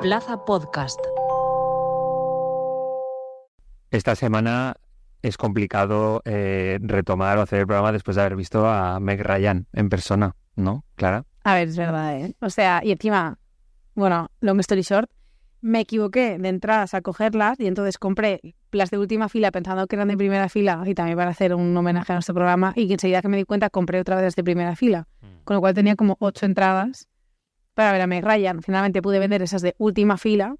Plaza Podcast. Esta semana es complicado retomar o hacer el programa después de haber visto a Meg Ryan en persona, ¿no, Clara? A ver, es verdad, ¿eh? O sea, y encima, bueno, long story short, me equivoqué de entradas a cogerlas y entonces compré las de última fila pensando que eran de primera fila y también para hacer un homenaje a nuestro programa, y enseguida que me di cuenta compré otra vez las de primera fila, con lo cual tenía como 8 entradas para ver a Meg Ryan. Finalmente pude vender esas de última fila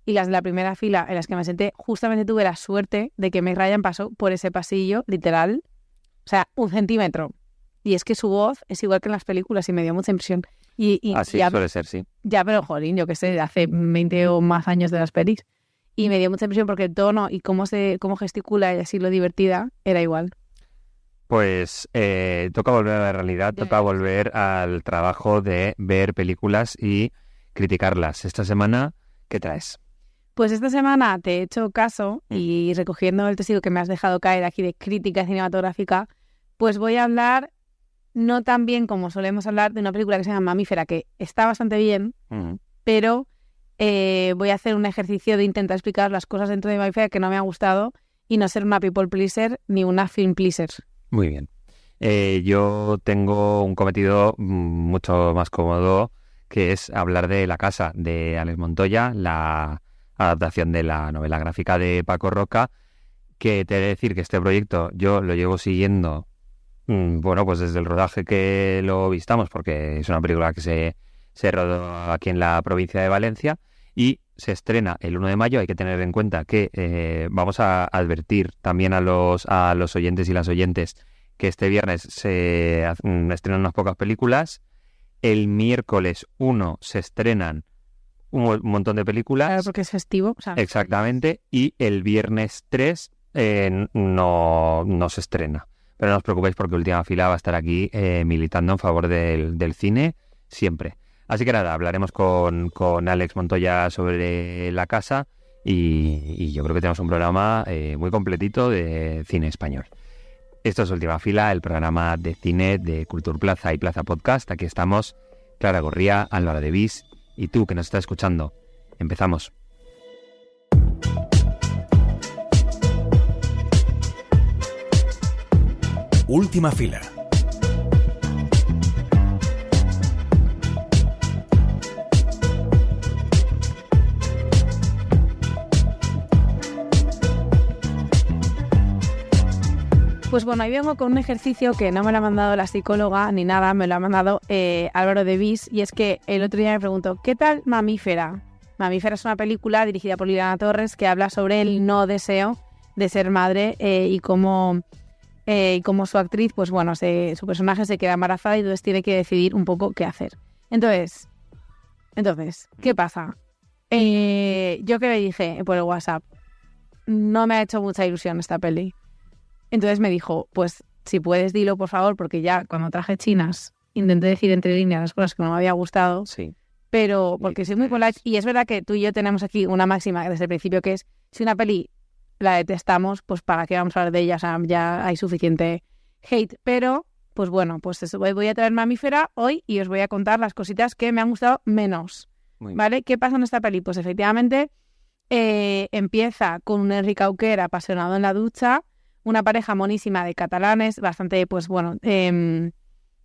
y las de la primera fila en las que me senté, justamente tuve la suerte de que Meg Ryan pasó por ese pasillo, literal, o sea, 1 centímetro. Y es que su voz es igual que en las películas y me dio mucha impresión. Y Así ya, suele ser, sí. ya, pero jolín, yo que sé, hace 20 o más años de las pelis. Y me dio mucha impresión porque el tono y cómo gesticula y así lo divertida era igual. Pues toca volver a la realidad, toca volver al trabajo de ver películas y criticarlas. Esta semana, ¿qué traes? Pues esta semana te he hecho caso y recogiendo el testigo que me has dejado caer aquí de crítica cinematográfica, pues voy a hablar, no tan bien como solemos hablar, de una película que se llama Mamífera, que está bastante bien, pero voy a hacer un ejercicio de intentar explicar las cosas dentro de Mamífera que no me ha gustado y no ser una people pleaser ni una film pleaser. Muy bien. Yo tengo un cometido mucho más cómodo, que es hablar de La casa, de Alex Montoya, la adaptación de la novela gráfica de Paco Roca, que te he de decir que este proyecto yo lo llevo siguiendo, bueno, pues desde el rodaje que lo vistamos, porque es una película que se rodó aquí en la provincia de Valencia y se estrena el 1 de mayo. Hay que tener en cuenta que vamos a advertir también a los oyentes y las oyentes que este viernes se estrenan unas pocas películas. El miércoles 1 se estrenan un montón de películas. Claro, porque es festivo. O sea. Exactamente. Y el viernes 3 no se estrena. Pero no os preocupéis porque Última Fila va a estar aquí militando en favor del cine siempre. Así que nada, hablaremos con Alex Montoya sobre La casa y yo creo que tenemos un programa muy completito de cine español. Esto es Última Fila, el programa de cine de Cultur Plaza y Plaza Podcast. Aquí estamos, Clara Gorría, Álvaro de Vis y tú que nos estás escuchando. Empezamos. Última Fila. Pues bueno, ahí vengo con un ejercicio que no me lo ha mandado la psicóloga ni nada, me lo ha mandado Álvaro de Vis, y es que el otro día me preguntó, ¿qué tal Mamífera? Mamífera es una película dirigida por Liliana Torres que habla sobre el no deseo de ser madre y cómo su actriz, pues bueno, su personaje se queda embarazada y entonces tiene que decidir un poco qué hacer. Entonces, ¿qué pasa? Yo que le dije por el WhatsApp, no me ha hecho mucha ilusión esta peli. Entonces me dijo, pues si puedes dilo por favor, porque ya cuando traje Chinas intenté decir entre líneas las cosas que no me había gustado, sí. Pero porque soy muy polite, y es verdad que tú y yo tenemos aquí una máxima desde el principio que es, si una peli la detestamos, pues para qué vamos a hablar de ella, o sea, ya hay suficiente hate, pero pues bueno, pues eso, voy a traer Mamífera hoy y os voy a contar las cositas que me han gustado menos, ¿vale? ¿Qué pasa en esta peli? Pues efectivamente empieza con un Enric Auquer apasionado en la ducha, una pareja monísima de catalanes, bastante, pues bueno,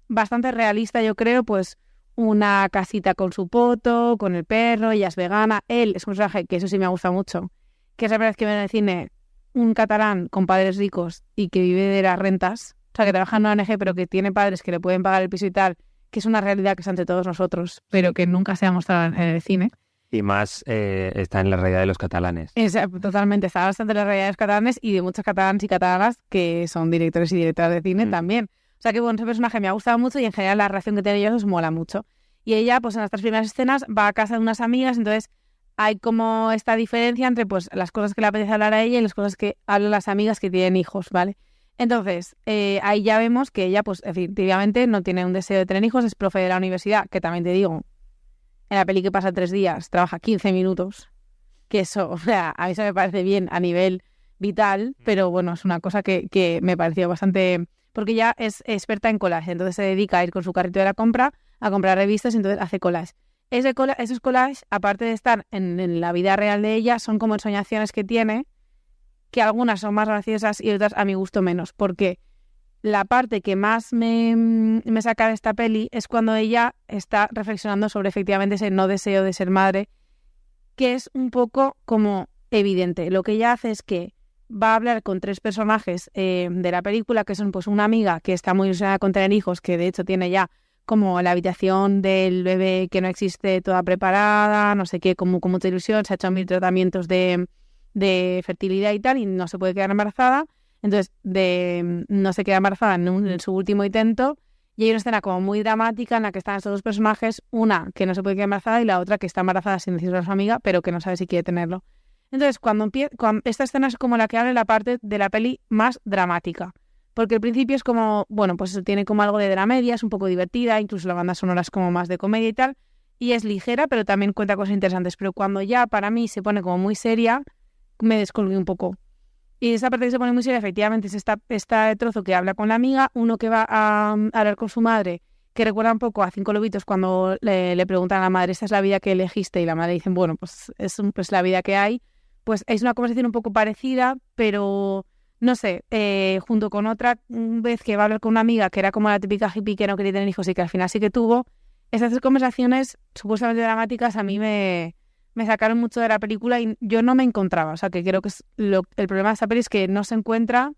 bastante realista, yo creo, pues una casita con su poto, con el perro, ella es vegana, él es un personaje que eso sí me ha gustado mucho, que es la primera vez que ven en el cine un catalán con padres ricos y que vive de las rentas, o sea, que trabaja en una ONG pero que tiene padres que le pueden pagar el piso y tal, que es una realidad que está entre todos nosotros, pero que nunca se ha mostrado en el cine. Y más está en la realidad de los catalanes. Totalmente, está bastante en la realidad de los catalanes y de muchos catalanes y catalanas que son directores y directoras de cine también. O sea que bueno, ese personaje me ha gustado mucho y en general la relación que tienen ellos os mola mucho. Y ella, pues en las 3 primeras escenas, va a casa de unas amigas, entonces hay como esta diferencia entre pues las cosas que le apetece hablar a ella y las cosas que hablan las amigas que tienen hijos, ¿vale? Entonces, ahí ya vemos que ella, pues efectivamente no tiene un deseo de tener hijos, es profe de la universidad, que también te digo, en la peli que pasa 3 días, trabaja 15 minutos, que eso, o sea, a mí eso me parece bien a nivel vital, pero bueno, es una cosa que me pareció bastante... Porque ella es experta en collage, entonces se dedica a ir con su carrito de la compra a comprar revistas y entonces hace collage. esos collages, aparte de estar en la vida real de ella, son como ensoñaciones que tiene, que algunas son más graciosas y otras a mi gusto menos, porque la parte que más me saca de esta peli es cuando ella está reflexionando sobre efectivamente ese no deseo de ser madre, que es un poco como evidente. Lo que ella hace es que va a hablar con 3 personajes de la película, que son pues una amiga que está muy ilusionada con tener hijos, que de hecho tiene ya como la habitación del bebé que no existe toda preparada, no sé qué, como con mucha ilusión, se ha hecho 1000 tratamientos de fertilidad y tal, y no se puede quedar embarazada. Entonces, no se queda embarazada en su último intento, y hay una escena como muy dramática en la que están estos 2 personajes, una que no se puede quedar embarazada y la otra que está embarazada sin decirlo a su amiga, pero que no sabe si quiere tenerlo. Entonces, cuando esta escena es como la que abre la parte de la peli más dramática, porque al principio es como, bueno, pues eso tiene como algo de dramedia, es un poco divertida, incluso la banda sonora es como más de comedia y tal, y es ligera, pero también cuenta cosas interesantes, pero cuando ya para mí se pone como muy seria, me descolgué un poco. Y esa parte que se pone muy seria, efectivamente, es este trozo que habla con la amiga, uno que va a hablar con su madre, que recuerda un poco a 5 lobitos cuando le preguntan a la madre, ¿esta es la vida que elegiste? Y la madre dice, bueno, pues es la vida que hay. Pues es una conversación un poco parecida, pero no sé, junto con otra vez que va a hablar con una amiga que era como la típica hippie que no quería tener hijos y que al final sí que tuvo, esas 3 conversaciones supuestamente dramáticas a mí me sacaron mucho de la película y yo no me encontraba. O sea, que creo que el problema de esta peli es que no se encuentra.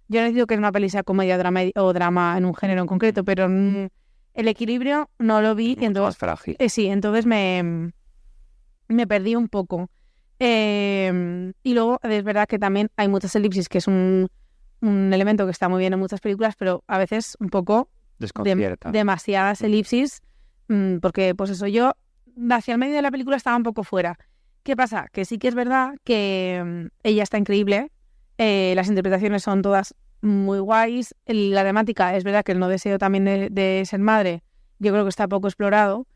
Yo no digo que una peli sea comedia o drama en un género en concreto, pero el equilibrio no lo vi. Y entonces, más frágil. Sí, entonces me perdí un poco. Y luego es verdad que también hay muchas elipsis, que es un elemento que está muy bien en muchas películas, pero a veces un poco desconcierta. Demasiadas elipsis, porque pues eso, yo hacia el medio de la película estaba un poco fuera. ¿Qué pasa? Que sí que es verdad que ella está increíble, las interpretaciones son todas muy guays, la temática es verdad que el no deseo también de ser madre yo creo que está poco explorado,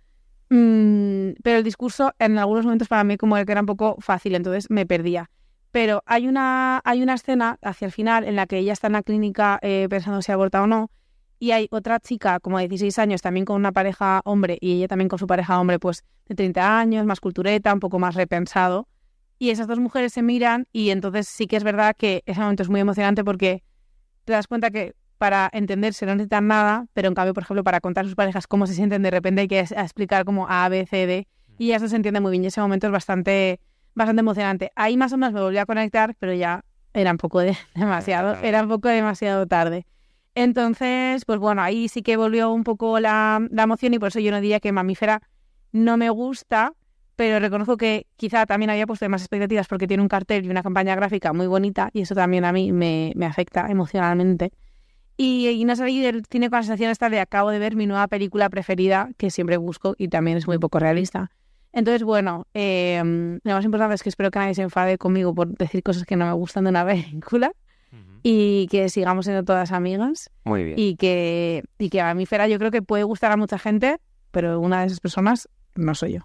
pero el discurso en algunos momentos para mí como que era un poco fácil, entonces me perdía. Pero hay una escena hacia el final en la que ella está en la clínica pensando si aborta o no, y hay otra chica como de 16 años también con una pareja hombre y ella también con su pareja hombre pues de 30 años, más cultureta, un poco más repensado, y esas 2 mujeres se miran y entonces sí que es verdad que ese momento es muy emocionante porque te das cuenta que para entenderse no necesitan nada, pero en cambio, por ejemplo, para contar a sus parejas cómo se sienten de repente hay que explicar como A, B, C, D, y ya se entiende muy bien y ese momento es bastante emocionante. Ahí más o menos me volví a conectar, pero ya era un poco demasiado tarde. Entonces, pues bueno, ahí sí que volvió un poco la emoción y por eso yo no diría que Mamífera no me gusta, pero reconozco que quizá también había puesto más expectativas porque tiene un cartel y una campaña gráfica muy bonita y eso también a mí me afecta emocionalmente. Y no salí del cine con la sensación esta de acabo de ver mi nueva película preferida, que siempre busco y también es muy poco realista. Entonces, bueno, lo más importante es que espero que nadie se enfade conmigo por decir cosas que no me gustan de una película y que sigamos siendo todas amigas. Muy bien. Y que Mamífera yo creo que puede gustar a mucha gente, pero una de esas personas no soy yo.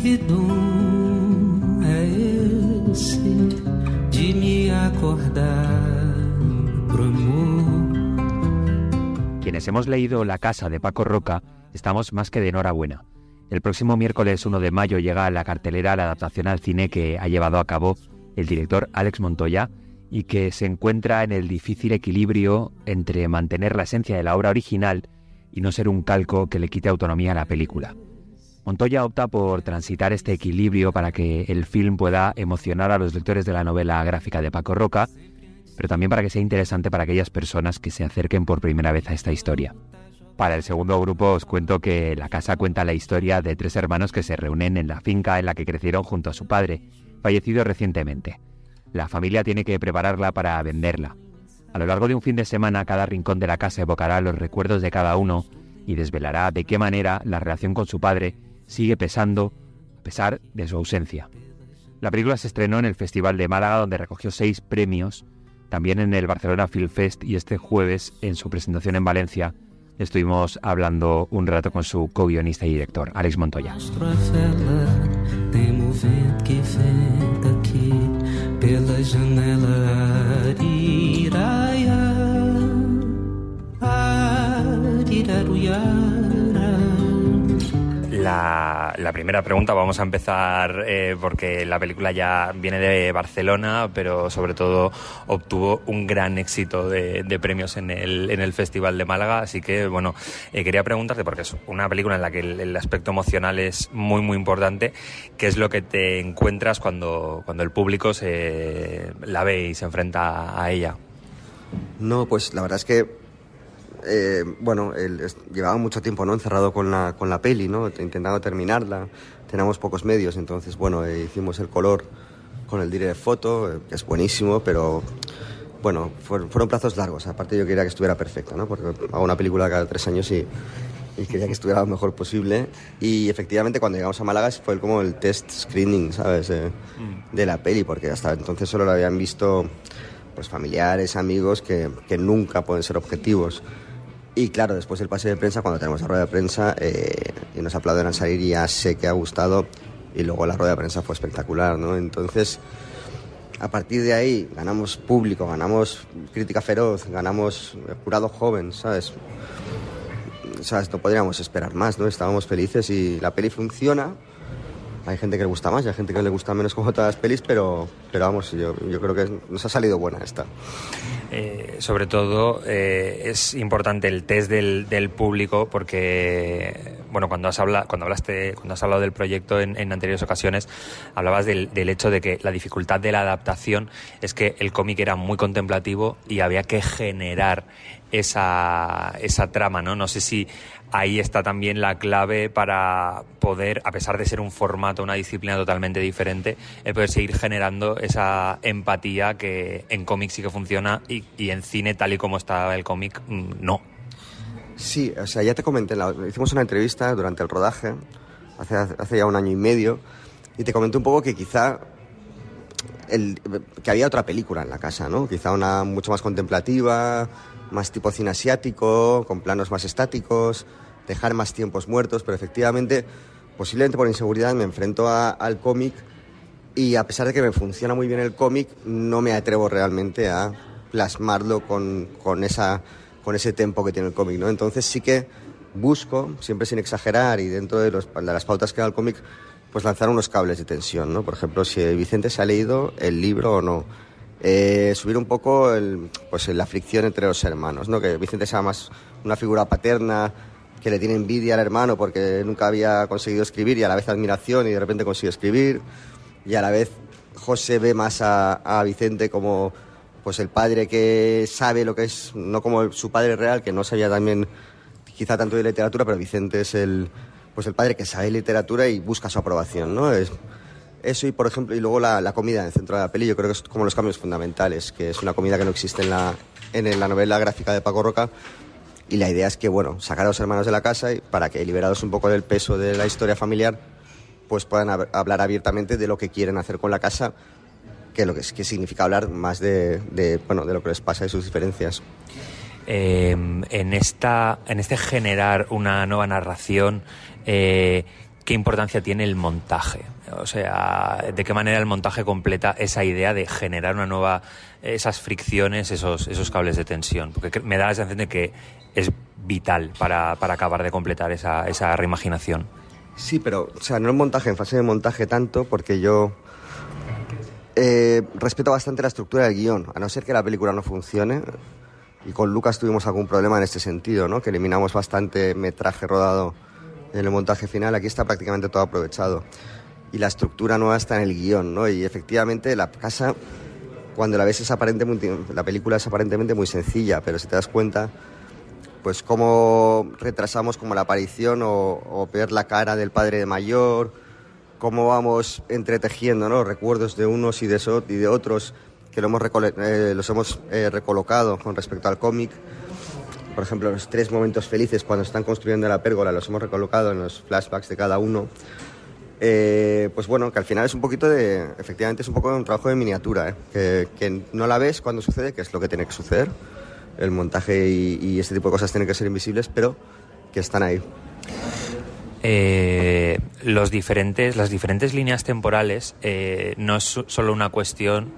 Que dom é esse de me acordar pro amor? Quienes hemos leído La casa de Paco Roca estamos más que de enhorabuena. El próximo miércoles 1 de mayo llega a la cartelera la adaptación al cine que ha llevado a cabo el director Alex Montoya y que se encuentra en el difícil equilibrio entre mantener la esencia de la obra original y no ser un calco que le quite autonomía a la película. Montoya opta por transitar este equilibrio para que el film pueda emocionar a los lectores de la novela gráfica de Paco Roca, pero también para que sea interesante para aquellas personas que se acerquen por primera vez a esta historia. Para el segundo grupo os cuento que La casa cuenta la historia de 3 hermanos que se reúnen en la finca en la que crecieron junto a su padre, fallecido recientemente. La familia tiene que prepararla para venderla. A lo largo de un fin de semana, cada rincón de la casa evocará los recuerdos de cada uno y desvelará de qué manera la relación con su padre sigue pesando a pesar de su ausencia. La película se estrenó en el Festival de Málaga, donde recogió 6 premios, también en el Barcelona Film Fest, y este jueves, en su presentación en Valencia, estuvimos hablando un rato con su co-guionista y director, Àlex Montoya. La primera pregunta, vamos a empezar porque la película ya viene de Barcelona, pero sobre todo obtuvo un gran éxito de premios en el Festival de Málaga, así que bueno, quería preguntarte, porque es una película en la que el aspecto emocional es muy muy importante, ¿qué es lo que te encuentras cuando el público la ve y se enfrenta a ella? No, pues la verdad es que llevaba mucho tiempo, ¿no?, encerrado con la peli, ¿no?, intentando terminarla. Teníamos pocos medios, entonces hicimos el color con el direct photo, que es buenísimo, pero bueno, fueron plazos largos. Aparte yo quería que estuviera perfecta, ¿no?, porque hago una película cada 3 años y quería que estuviera lo mejor posible. Y efectivamente cuando llegamos a Málaga fue como el test screening, ¿sabes?, de la peli, porque hasta entonces solo la habían visto pues familiares, amigos que nunca pueden ser objetivos. Y claro, después del pase de prensa, cuando tenemos la rueda de prensa y nos aplauden al salir, y ya sé que ha gustado, y luego la rueda de prensa fue espectacular, ¿no? Entonces, a partir de ahí ganamos público, ganamos crítica feroz, ganamos jurado joven, ¿sabes? No podríamos esperar más, ¿no? Estábamos felices y la peli funciona. Hay gente que le gusta más y hay gente que le gusta menos, como todas las pelis, pero vamos, yo creo que nos ha salido buena esta. Sobre todo es importante el test del público, porque bueno, cuando has hablado del proyecto en anteriores ocasiones, hablabas del hecho de que la dificultad de la adaptación es que el cómic era muy contemplativo y había que generar esa trama, ¿no? No sé si ahí está también la clave para poder, a pesar de ser un formato, una disciplina totalmente diferente, poder seguir generando esa empatía que en cómic sí que funciona y en cine, tal y como está el cómic, no. Sí, o sea, ya te comenté, hicimos una entrevista durante el rodaje, hace ya 1 año y medio, y te comenté un poco que quizá que había otra película en la casa, ¿no? Quizá una mucho más contemplativa, más tipo cine asiático, con planos más estáticos, dejar más tiempos muertos, pero efectivamente, posiblemente por inseguridad, me enfrento al cómic, y a pesar de que me funciona muy bien el cómic, no me atrevo realmente a plasmarlo con ese tempo que tiene el cómic, ¿no? Entonces sí que busco, siempre sin exagerar y dentro de las pautas que da el cómic, pues lanzar unos cables de tensión, ¿no? Por ejemplo, si Vicente se ha leído el libro o no. Subir un poco la fricción entre los hermanos, ¿no? Que Vicente sea más una figura paterna, que le tiene envidia al hermano porque nunca había conseguido escribir, y a la vez admiración, y de repente consigue escribir, y a la vez José ve más a Vicente como pues el padre que sabe lo que es, no como su padre real, que no sabía también quizá tanto de literatura, pero Vicente es el padre que sabe literatura y busca su aprobación, ¿no? Eso, y por ejemplo, y luego la comida en el centro de la peli, yo creo que es como los cambios fundamentales, que es una comida que no existe en la novela gráfica de Paco Roca, y la idea es que, bueno, sacar a los hermanos de la casa y para que, liberados un poco del peso de la historia familiar, pues puedan hablar abiertamente de lo que quieren hacer con la casa, que significa hablar más de lo que les pasa, de sus diferencias. En este generar una nueva narración, ¿qué importancia tiene el montaje? O sea, ¿de qué manera el montaje completa esa idea de generar una nueva, esas fricciones, esos cables de tensión? Porque me da la sensación de que es vital para acabar de completar esa reimaginación. Sí, pero o sea, no el montaje, en fase de montaje tanto, porque yo respeto bastante la estructura del guión, a no ser que la película no funcione. Y con Lucas tuvimos algún problema en este sentido, ¿no? Que eliminamos bastante metraje rodado en el montaje final. Aquí está prácticamente todo aprovechado. Y la estructura nueva está en el guión, ¿no? Y efectivamente la casa, cuando la ves, la película es aparentemente muy sencilla, pero si te das cuenta, pues cómo retrasamos como la aparición o ver la cara del padre mayor, cómo vamos entretejiendo, ¿no?, recuerdos de unos y de otros, que los hemos recolocado con respecto al cómic. Por ejemplo, los 3 momentos felices cuando están construyendo la pérgola los hemos recolocado en los flashbacks de cada uno. Pues bueno, que al final es un poquito efectivamente es un poco un trabajo de miniatura, que no la ves cuando sucede, que es lo que tiene que suceder. El montaje y este tipo de cosas tienen que ser invisibles, pero que están ahí. Las diferentes líneas temporales no es solo una cuestión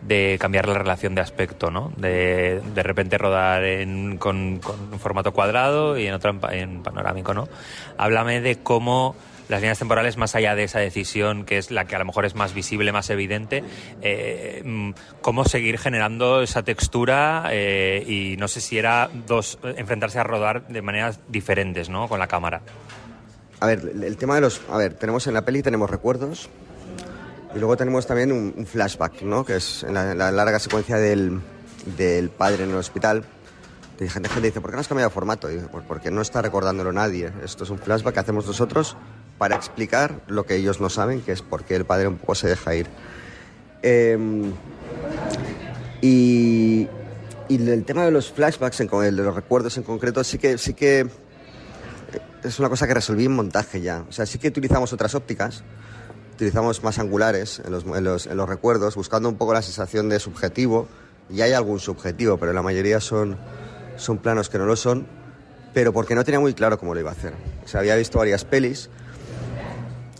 de cambiar la relación de aspecto, ¿no? De repente rodar con un formato cuadrado y en otro en panorámico, ¿no? Háblame de cómo las líneas temporales, más allá de esa decisión, que es la que a lo mejor es más visible, más evidente, cómo seguir generando esa textura y no sé si era enfrentarse a rodar de maneras diferentes, ¿no? Con la cámara. A ver, el tema de los... A ver, tenemos en la peli tenemos recuerdos y luego tenemos también un flashback, ¿no? Que es en la larga secuencia del padre en el hospital. Y gente dice, ¿por qué no has cambiado de formato? Y dice, pues porque no está recordándolo nadie. Esto es un flashback que hacemos nosotros para explicar lo que ellos no saben, que es por qué el padre un poco se deja ir. Y el tema de los flashbacks, de los recuerdos en concreto, sí que es una cosa que resolví en montaje ya. O sea, sí que utilizamos otras ópticas, utilizamos más angulares en los recuerdos, buscando un poco la sensación de subjetivo. Y hay algún subjetivo, pero la mayoría son planos que no lo son, pero porque no tenía muy claro cómo lo iba a hacer. O sea, había visto varias pelis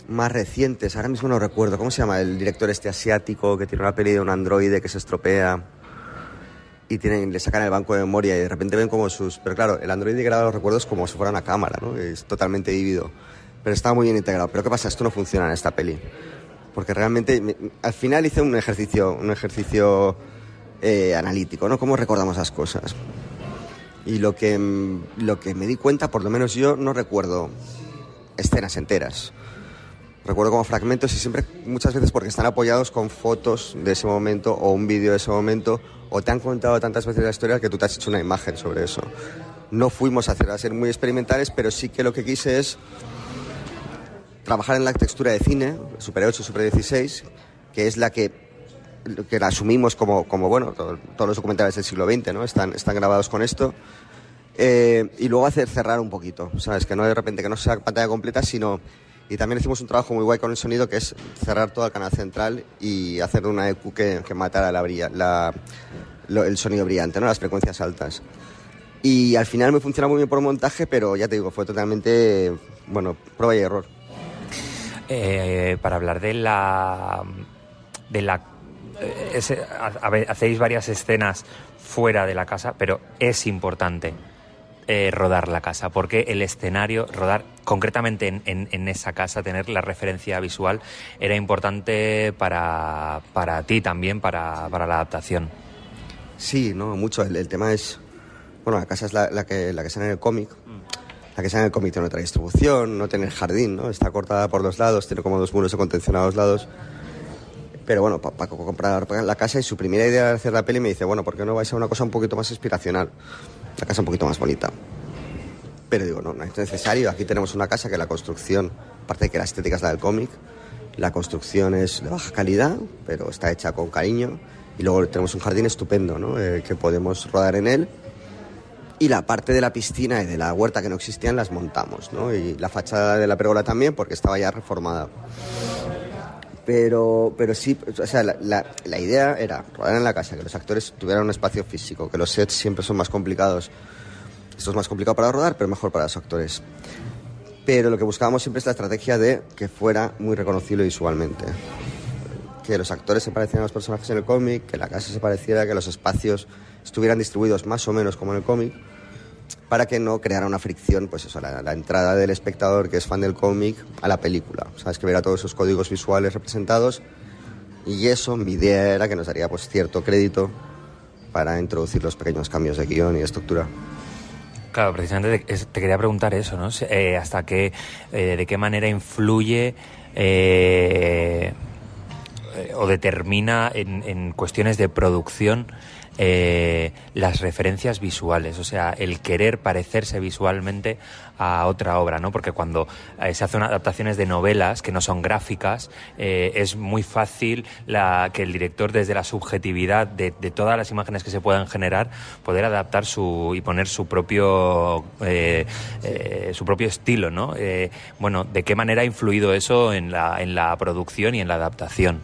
más recientes, ahora mismo no recuerdo, ¿cómo se llama? El director asiático que tiene una peli de un androide que se estropea y le sacan el banco de memoria y de repente ven como Pero claro, el androide graba los recuerdos como si fuera una cámara, ¿no? Es totalmente vívido, pero está muy bien integrado. Pero ¿qué pasa? Esto no funciona en esta peli, porque realmente al final hice un ejercicio analítico, ¿no? ¿Cómo recordamos las cosas? Y lo que me di cuenta, por lo menos yo no recuerdo escenas enteras. Recuerdo como fragmentos y siempre, muchas veces porque están apoyados con fotos de ese momento o un vídeo de ese momento, o te han contado tantas veces la historia que tú te has hecho una imagen sobre eso. No fuimos a ser muy experimentales, pero sí que lo que quise es trabajar en la textura de cine, Super 8, Super 16, que es la que la asumimos como bueno, todos los documentales del siglo XX, ¿no? Están grabados con esto. Y luego cerrar un poquito, ¿sabes? Que no de repente que no sea pantalla completa, sino... Y también hicimos un trabajo muy guay con el sonido, que es cerrar todo el canal central y hacer una EQ que matara el sonido brillante, ¿no? Las frecuencias altas. Y al final me funciona muy bien por montaje, pero ya te digo, fue totalmente, prueba y error. Para hablar hacéis varias escenas fuera de la casa, pero es importante rodar la casa, porque el escenario, rodar concretamente en esa casa, tener la referencia visual, era importante para ti también, para la adaptación. Sí, no, mucho. El tema es... Bueno, la casa es la que sale en el cómic. La que sale en el cómic tiene otra distribución, no tiene jardín, ¿no? Está cortada por los lados, tiene como 2 muros de contención a los lados. Pero bueno, Paco compra la casa y su primera idea de hacer la peli me dice, bueno, ¿por qué no vais a una cosa un poquito más inspiracional? La casa un poquito más bonita. Pero digo, no es necesario. Aquí tenemos una casa que la construcción, aparte de que la estética es la del cómic, la construcción es de baja calidad, pero está hecha con cariño. Y luego tenemos un jardín estupendo, ¿no? Que podemos rodar en él. Y la parte de la piscina y de la huerta que no existían las montamos, ¿no? Y la fachada de la pérgola también, porque estaba ya reformada. Pero sí, o sea, la idea era rodar en la casa, que los actores tuvieran un espacio físico, que los sets siempre son más complicados. Esto es más complicado para rodar, pero mejor para los actores. Pero lo que buscábamos siempre es la estrategia de que fuera muy reconocible visualmente. Que los actores se parecieran a los personajes en el cómic, que la casa se pareciera, que los espacios estuvieran distribuidos más o menos como en el cómic, para que no creara una fricción, pues eso, la entrada del espectador que es fan del cómic a la película. Sabes, que verá todos esos códigos visuales representados, y eso, mi idea era que nos daría pues cierto crédito para introducir los pequeños cambios de guión y de estructura. Claro, precisamente te quería preguntar eso, ¿no? Hasta de qué manera influye o determina en cuestiones de producción las referencias visuales, o sea, el querer parecerse visualmente a otra obra, ¿no? Porque cuando se hacen adaptaciones de novelas que no son gráficas, es muy fácil que el director, desde la subjetividad de todas las imágenes que se puedan generar, poder adaptar y poner su propio estilo, ¿no? Bueno, ¿de qué manera ha influido eso en la producción y en la adaptación?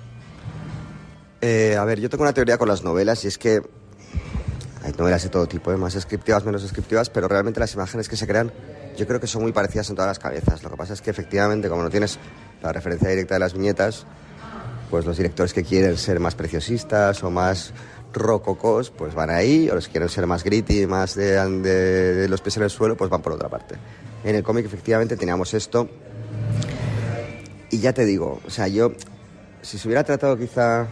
A ver, yo tengo una teoría con las novelas, y es que hay novelas de todo tipo, más descriptivas, menos descriptivas, pero realmente las imágenes que se crean yo creo que son muy parecidas en todas las cabezas. Lo que pasa es que efectivamente, como no tienes la referencia directa de las viñetas, pues los directores que quieren ser más preciosistas o más rococós, pues van ahí, o los que quieren ser más gritty, más de los pies en el suelo, pues van por otra parte. En el cómic efectivamente teníamos esto, y ya te digo, o sea, si se hubiera tratado quizá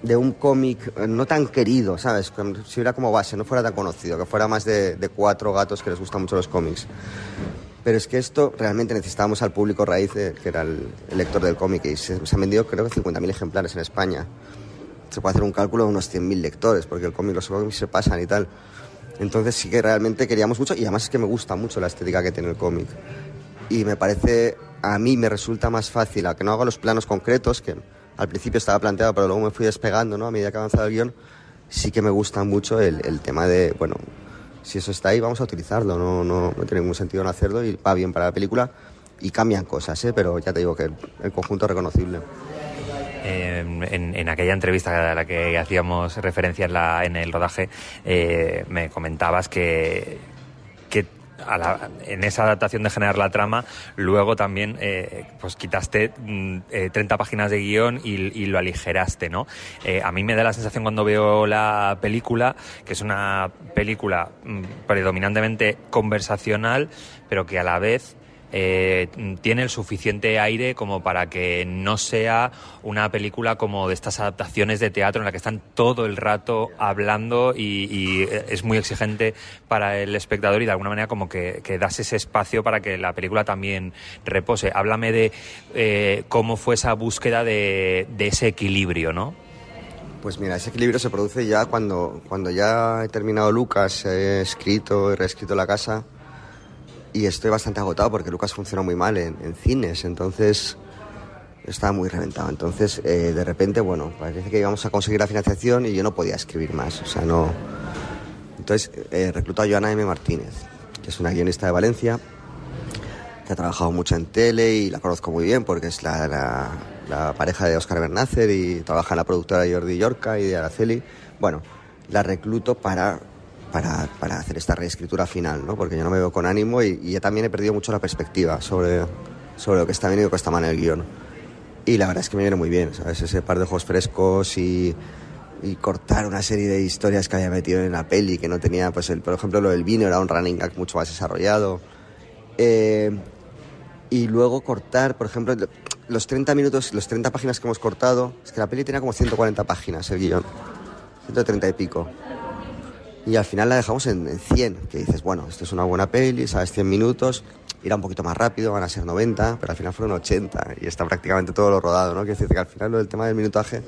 de un cómic no tan querido, ¿sabes? Si hubiera como base, no fuera tan conocido, que fuera más de 4 gatos que les gustan mucho los cómics. Pero es que esto realmente necesitábamos al público raíz, que era el lector del cómic, y se han vendido creo que 50.000 ejemplares en España. Se puede hacer un cálculo de unos 100.000 lectores, porque los cómics se pasan y tal. Entonces sí que realmente queríamos mucho, y además es que me gusta mucho la estética que tiene el cómic. Y a mí me resulta más fácil, a que no haga los planos concretos, que al principio estaba planteado, pero luego me fui despegando, ¿no? A medida que avanzaba el guión, sí que me gusta mucho el tema de, bueno, si eso está ahí, vamos a utilizarlo, no tiene ningún sentido no hacerlo, y va bien para la película, y cambian cosas, pero ya te digo que el conjunto es reconocible. En aquella entrevista a la que hacíamos referencia en el rodaje, me comentabas que en esa adaptación de generar la trama, luego también pues quitaste 30 páginas de guión y lo aligeraste, ¿no? A mí me da la sensación cuando veo la película que es una película predominantemente conversacional, pero que a la vez tiene el suficiente aire como para que no sea una película como de estas adaptaciones de teatro en la que están todo el rato hablando y es muy exigente para el espectador, y de alguna manera como que das ese espacio para que la película también repose. Háblame de cómo fue esa búsqueda de ese equilibrio, ¿no? Pues mira, ese equilibrio se produce ya cuando ya he terminado Lucas, he escrito y reescrito La Casa, y estoy bastante agotado porque Lucas funcionó muy mal en cines, entonces estaba muy reventado. Entonces, de repente, bueno, parece que íbamos a conseguir la financiación y yo no podía escribir más, o sea, no. Entonces, recluto a Joana M. Martínez, que es una guionista de Valencia, que ha trabajado mucho en tele y la conozco muy bien porque es la pareja de Óscar Bernácer y trabaja en la productora de Jordi Llorca y de Araceli. Bueno, la recluto para hacer esta reescritura final, ¿no? Porque yo no me veo con ánimo y yo también he perdido mucho la perspectiva sobre lo que está bien y lo que está mal en el guión. Y la verdad es que me viene muy bien, ¿sabes? Ese par de ojos frescos y cortar una serie de historias que había metido en la peli que no tenía, pues por ejemplo lo del vino era un running gag mucho más desarrollado. Y luego cortar, por ejemplo, los 30 minutos, los 30 páginas que hemos cortado, es que la peli tenía como 140 páginas el guión, 130 y pico. Y al final la dejamos en 100, que dices, bueno, esto es una buena peli, sabes, 100 minutos, irá un poquito más rápido, van a ser 90, pero al final fueron 80 y está prácticamente todo lo rodado, ¿no? Quiere decir que al final lo del tema del minutaje,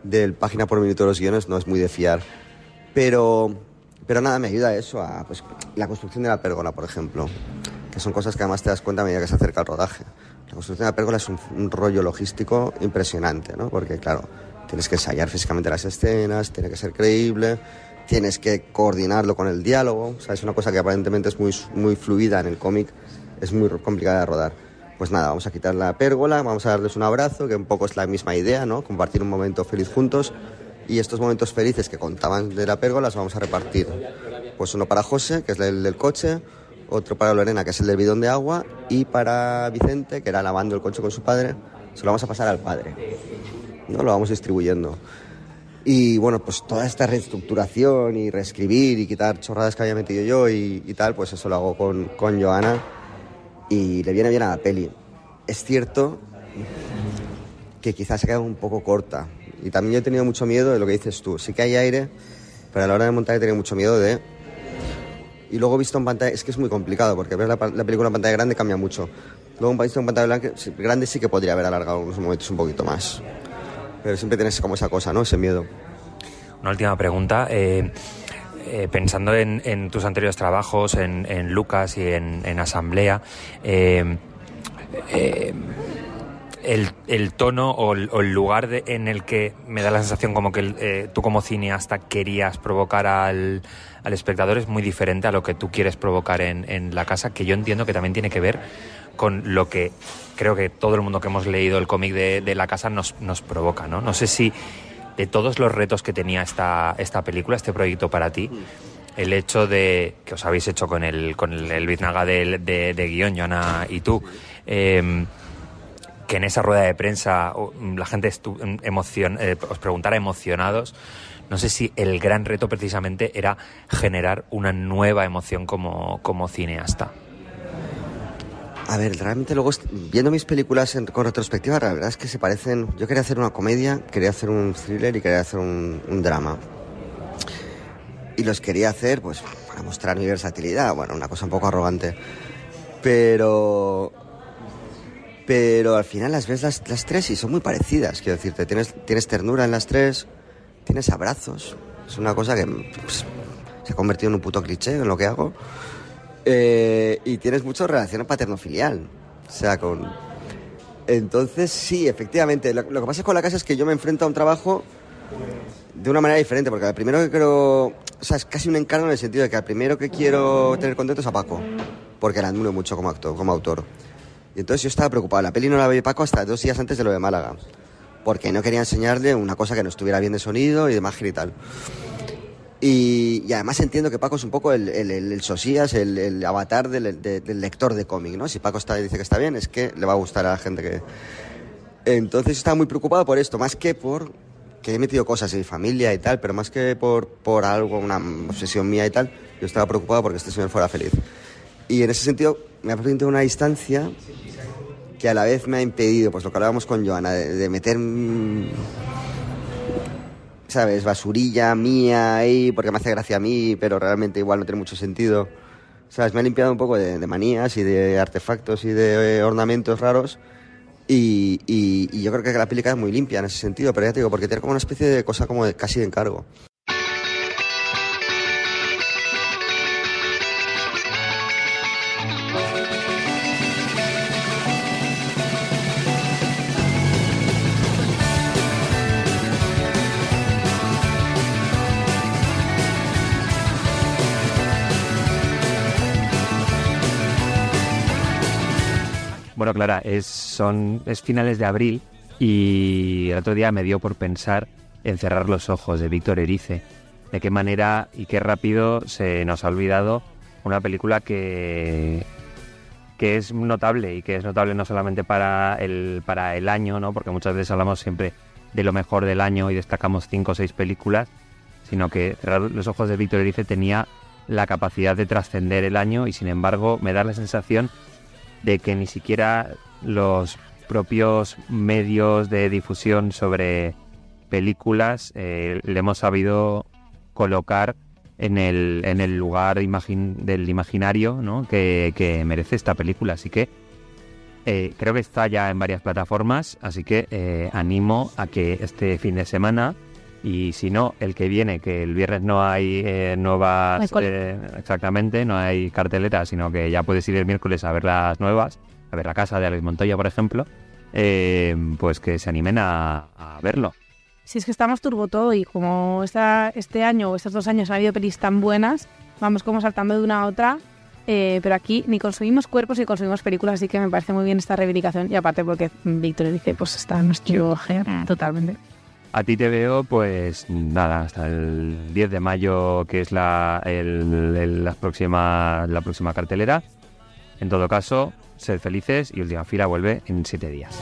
del página por minuto de los guiones, no es muy de fiar. Pero nada, me ayuda eso a pues, la construcción de la pérgola, por ejemplo, que son cosas que además te das cuenta a medida que se acerca el rodaje. La construcción de la pérgola es un rollo logístico impresionante, ¿no? Porque, claro, tienes que ensayar físicamente las escenas, tiene que ser creíble, tienes que coordinarlo con el diálogo, o sea, es una cosa que aparentemente es muy fluida en el cómic, es muy complicada de rodar. Pues nada, vamos a quitar la pérgola, vamos a darles un abrazo, que un poco es la misma idea, ¿no? Compartir un momento feliz juntos, y estos momentos felices que contaban de la pérgola los vamos a repartir. Pues uno para José, que es el del coche, otro para Lorena, que es el del bidón de agua, y para Vicente, que era lavando el coche con su padre, se lo vamos a pasar al padre, ¿no? Lo vamos distribuyendo. Y bueno, pues toda esta reestructuración y reescribir y quitar chorradas que había metido yo y tal, pues eso lo hago con Joana y le viene bien a la peli. Es cierto que quizás se queda un poco corta y también yo he tenido mucho miedo de lo que dices tú. Sí que hay aire, pero a la hora de montar he tenido mucho miedo de... Y luego visto en pantalla, es que es muy complicado porque ver la película en pantalla grande cambia mucho. Luego un país en pantalla grande sí que podría haber alargado algunos momentos un poquito más. Pero siempre tienes como esa cosa, ¿no? Ese miedo. Una última pregunta. Pensando en tus anteriores trabajos, en Lucas y en Asamblea, el tono o el lugar en el que me da la sensación como que tú como cineasta querías provocar al espectador es muy diferente a lo que tú quieres provocar en La Casa, que yo entiendo que también tiene que ver con lo que creo que todo el mundo que hemos leído el cómic de La Casa nos provoca, ¿no? No sé si de todos los retos que tenía esta película, este proyecto para ti, el hecho de que os habéis hecho con el biznaga de guión, Joana y tú, que en esa rueda de prensa la gente os preguntara emocionados. No sé si el gran reto precisamente era generar una nueva emoción como cineasta. A ver, realmente luego, viendo mis películas con retrospectiva, la verdad es que se parecen. Yo quería hacer una comedia, quería hacer un thriller y quería hacer un drama. Y los quería hacer, pues, para mostrar mi versatilidad. Bueno, una cosa un poco arrogante. Pero al final las ves las tres y son muy parecidas, quiero decirte. Tienes ternura en las tres, tienes abrazos. Es una cosa que pues, se ha convertido en un puto cliché en lo que hago. Y tienes mucha relación paterno-filial. O sea, Entonces, sí, efectivamente. Lo que pasa con La Casa es que yo me enfrento a un trabajo de una manera diferente, porque al primero que quiero... O sea, es casi un encargo en el sentido de que al primero que quiero tener contento es a Paco, porque la admiro mucho como autor. Y entonces yo estaba preocupado. La peli no la vi Paco hasta 2 días antes de lo de Málaga, porque no quería enseñarle una cosa que no estuviera bien de sonido y de imagen y tal. Y además entiendo que Paco es un poco el Sosías, el avatar del lector de cómic, ¿no? Si Paco dice que está bien, es que le va a gustar a la gente que... Entonces estaba muy preocupado por esto, más que por que he metido cosas en mi familia y tal, pero más que por algo, una obsesión mía y tal, yo estaba preocupado porque este señor fuera feliz. Y en ese sentido me ha permitido una distancia que a la vez me ha impedido, pues lo que hablábamos con Joana, de meter... ¿sabes? Basurilla mía ahí, porque me hace gracia a mí, pero realmente igual no tiene mucho sentido. ¿Sabes? Me ha limpiado un poco de manías y de artefactos y de ornamentos raros. Y yo creo que la película es muy limpia en ese sentido, pero ya te digo, porque tiene como una especie de cosa como casi de encargo. Bueno, Clara, es finales de abril y el otro día me dio por pensar en Cerrar los ojos, de Víctor Erice. De qué manera y qué rápido se nos ha olvidado una película que es notable, y que es notable no solamente para el año, ¿no? Porque muchas veces hablamos siempre de lo mejor del año y destacamos 5 o 6 películas, sino que Cerrar los ojos de Víctor Erice tenía la capacidad de trascender el año, y sin embargo me da la sensación de que ni siquiera los propios medios de difusión sobre películas le hemos sabido colocar en el lugar del imaginario, ¿no? que merece esta película. Así que creo que está ya en varias plataformas, así que animo a que este fin de semana, y si no, el que viene, que el viernes no hay nuevas, exactamente, no hay cartelera, sino que ya puedes ir el miércoles a ver las nuevas, a ver La Casa de Alex Montoya, por ejemplo, pues que se animen a verlo. Si es que estamos turbo todo, y como este año o estos 2 años han habido pelis tan buenas, vamos como saltando de una a otra, pero aquí ni consumimos cuerpos ni consumimos películas, así que me parece muy bien esta reivindicación, y aparte porque Víctor dice, pues está en nuestro gen totalmente. A ti te veo, pues nada, hasta el 10 de mayo, que es la próxima cartelera. En todo caso, sed felices, y Última Fila vuelve en 7 días.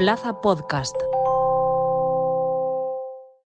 Plaza Podcast.